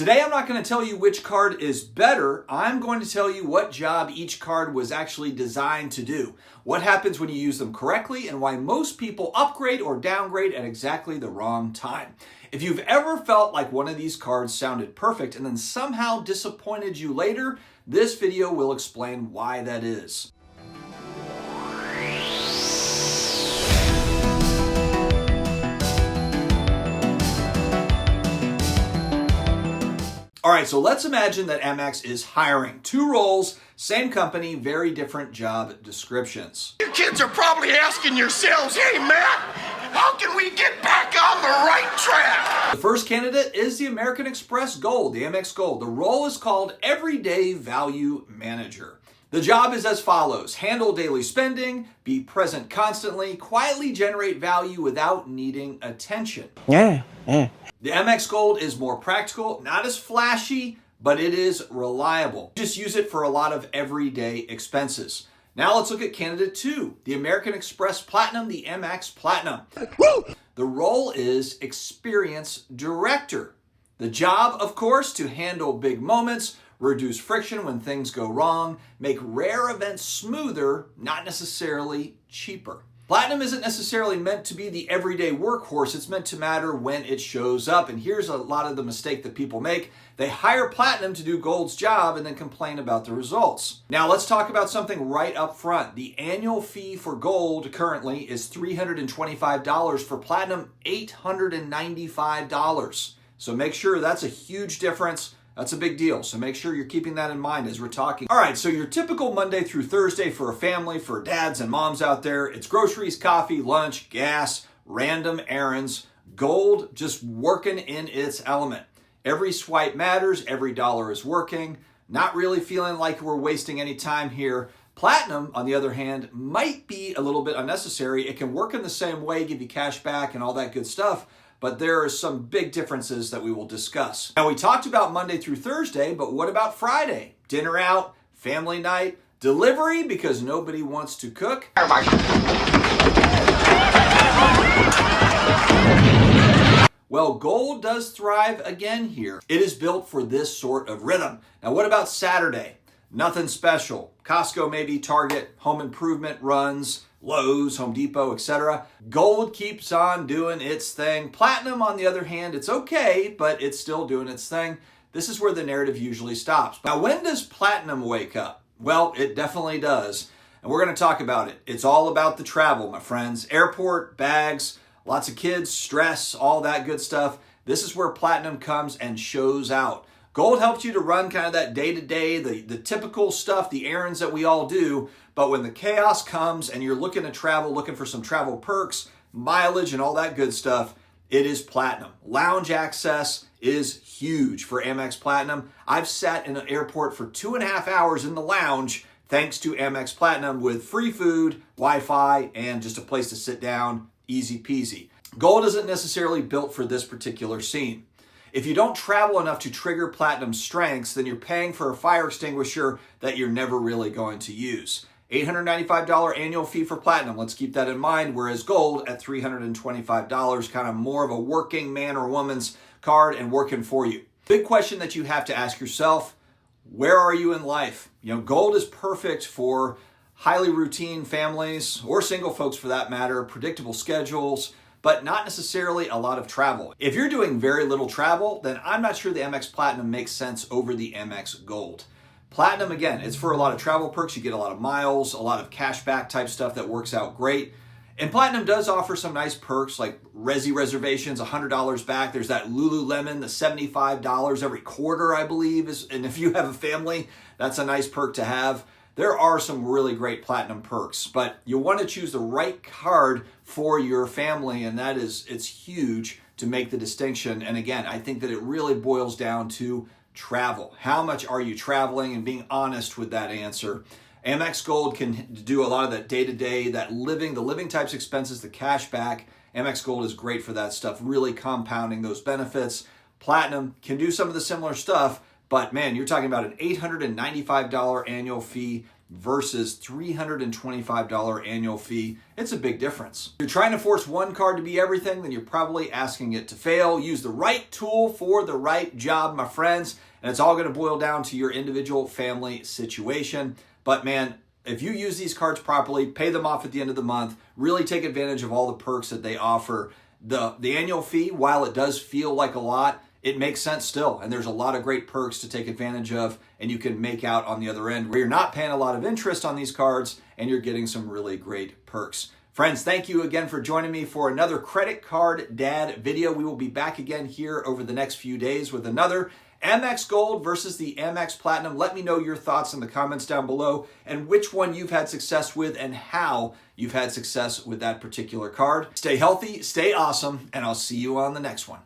Today I'm not going to tell you which card is better. I'm going to tell you what job each card was actually designed to do, what happens when you use them correctly, and why most people upgrade or downgrade at exactly the wrong time. If you've ever felt like one of these cards sounded perfect and then somehow disappointed you later, this video will explain why that is. All right, so let's imagine that AMEX is hiring. Two roles, same company, very different job descriptions. You kids are probably asking yourselves, hey Matt, how can we get back on the right track? The first candidate is the American Express Gold, the AMEX Gold. The role is called Everyday Value Manager. The job is as follows: handle daily spending, be present constantly, quietly generate value without needing attention. The AMEX Gold is more practical, not as flashy, but it is reliable. Just use it for a lot of everyday expenses. Now let's look at candidate 2, the American Express Platinum, the AMEX Platinum. The role is Experience Director. The job, of course, to handle big moments, reduce friction when things go wrong, make rare events smoother, not necessarily cheaper. Platinum isn't necessarily meant to be the everyday workhorse. It's meant to matter when it shows up. And here's a lot of the mistake that people make. They hire Platinum to do Gold's job and then complain about the results. Now let's talk about something right up front. The annual fee for Gold currently is $325. For Platinum, $895. So make sure that's a huge difference. That's a big deal, so make sure you're keeping that in mind as we're talking. All right, so your typical Monday through Thursday for a family, for dads and moms out there, it's groceries, coffee, lunch, gas, random errands, Gold just working in its element. Every swipe matters, every dollar is working, not really feeling like we're wasting any time here. Platinum, on the other hand, might be a little bit unnecessary. It can work in the same way, give you cash back and all that good stuff, but there are some big differences that we will discuss. Now, we talked about Monday through Thursday, but what about Friday? Dinner out, family night, delivery because nobody wants to cook? Well, Gold does thrive again here. It is built for this sort of rhythm. Now, what about Saturday? Nothing special. Costco maybe, Target, home improvement runs, Lowe's, Home Depot, etc. Gold keeps on doing its thing. Platinum, on the other hand, it's okay, but it's still doing its thing. This is where the narrative usually stops. Now, when does Platinum wake up? Well, it definitely does. And we're going to talk about it. It's all about the travel, my friends. Airport, bags, lots of kids, stress, all that good stuff. This is where Platinum comes and shows out. Gold helps you to run kind of that day-to-day, the typical stuff, the errands that we all do. But when the chaos comes and you're looking to travel, looking for some travel perks, mileage, and all that good stuff, it is Platinum. Lounge access is huge for AMEX Platinum. I've sat in an airport for 2.5 hours in the lounge thanks to AMEX Platinum with free food, Wi-Fi, and just a place to sit down, easy peasy. Gold isn't necessarily built for this particular scene. If you don't travel enough to trigger Platinum's strengths, then you're paying for a fire extinguisher that you're never really going to use. $895 annual fee for Platinum, let's keep that in mind, whereas Gold at $325, kind of more of a working man or woman's card and working for you. Big question that you have to ask yourself, where are you in life? You know, Gold is perfect for highly routine families or single folks for that matter, predictable schedules, but not necessarily a lot of travel. If you're doing very little travel, then I'm not sure the AMEX Platinum makes sense over the AMEX Gold. Platinum, again, it's for a lot of travel perks. You get a lot of miles, a lot of cashback type stuff that works out great. And Platinum does offer some nice perks like Resi reservations, $100 back. There's that Lululemon, the $75 every quarter, I believe. And if you have a family, that's a nice perk to have. There are some really great Platinum perks, but you want to choose the right card for your family, and it's huge to make the distinction. And again, I think that it really boils down to travel. How much are you traveling, and being honest with that answer. AMEX Gold can do a lot of that day-to-day, the living types expenses, the cash back. AMEX Gold is great for that stuff, really compounding those benefits. Platinum can do some of the similar stuff, but man, you're talking about an $895 annual fee. versus $325 annual fee. It's a big difference. If you're trying to force one card to be everything, then you're probably asking it to fail. Use the right tool for the right job, my friends, and it's all going to boil down to your individual family situation. But man, if you use these cards properly, pay them off at the end of the month, really take advantage of all the perks that they offer. The annual fee, while it does feel like a lot, it makes sense still, and there's a lot of great perks to take advantage of, and you can make out on the other end where you're not paying a lot of interest on these cards and you're getting some really great perks. Friends, thank you again for joining me for another Credit Card Dad video. We will be back again here over the next few days with another AMEX Gold versus the AMEX Platinum. Let me know your thoughts in the comments down below and which one you've had success with and how you've had success with that particular card. Stay healthy, stay awesome, and I'll see you on the next one.